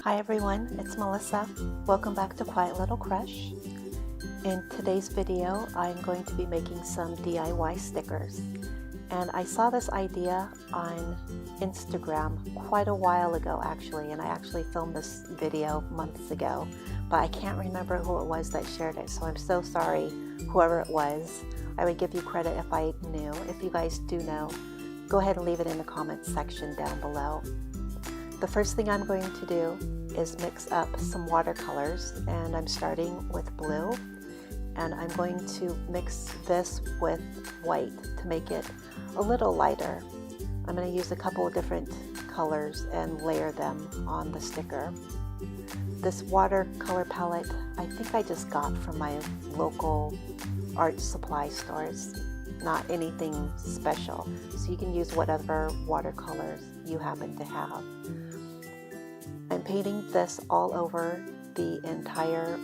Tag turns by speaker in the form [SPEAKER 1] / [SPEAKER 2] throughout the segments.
[SPEAKER 1] Hi everyone, it's Melissa. Welcome back to Quiet Little Crush. In today's video, I'm going to be making some DIY stickers. And I saw this idea on Instagram quite a while ago actually, and I actually filmed this video months ago, but I can't remember who it was that shared it, so I'm so sorry whoever it was. I would give you credit if I knew. If you guys do know, go ahead and leave it in the comments section down below. The first thing I'm going to do is mix up some watercolors, and I'm starting with blue, and I'm going to mix this with white to make it a little lighter. I'm going to use a couple of different colors and layer them on the sticker. This watercolor palette I think I just got from my local art supply stores, not anything special, so you can use whatever watercolors you happen to have. I'm painting this all over the entire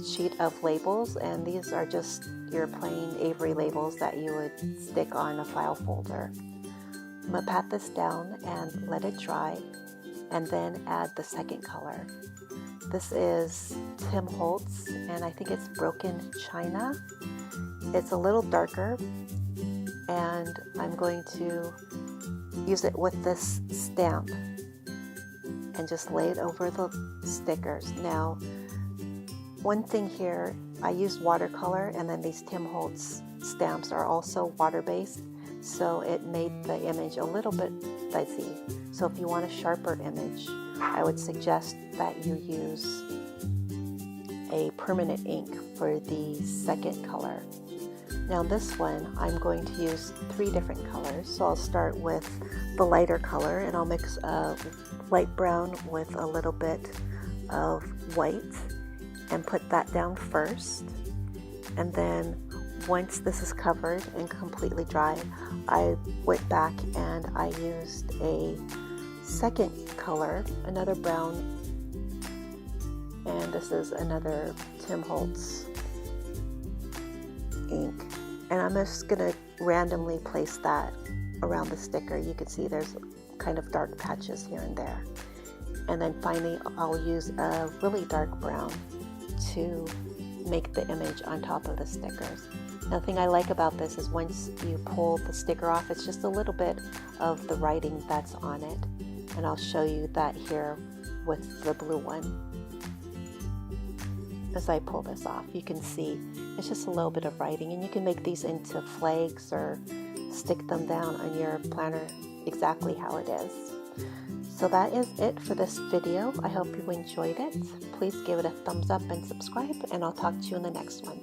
[SPEAKER 1] sheet of labels, and these are just your plain Avery labels that you would stick on a file folder. I'm going to pat this down and let it dry, and then add the second color. This is Tim Holtz, and I think it's Broken China. It's a little darker, and I'm going to use it with this stamp and just lay it over the stickers. Now, one thing here, I used watercolor, and then these Tim Holtz stamps are also water-based, so it made the image a little bit fuzzy. So if you want a sharper image, I would suggest that you use a permanent ink for the second color. Now this one, I'm going to use 3 different colors. So I'll start with the lighter color, and I'll mix a light brown with a little bit of white and put that down first. And then once this is covered and completely dry, I went back and I used a second color, another brown, and this is another Tim Holtz ink. And I'm just going to randomly place that around the sticker. You can see there's kind of dark patches here and there. And then finally, I'll use a really dark brown to make the image on top of the stickers. Now, the thing I like about this is once you pull the sticker off, it's just a little bit of the writing that's on it. And I'll show you that here with the blue one. As I pull this off, you can see it's just a little bit of writing, and you can make these into flags or stick them down on your planner exactly how it is. So that is it for this video. I hope you enjoyed it. Please give it a thumbs up and subscribe, and I'll talk to you in the next one.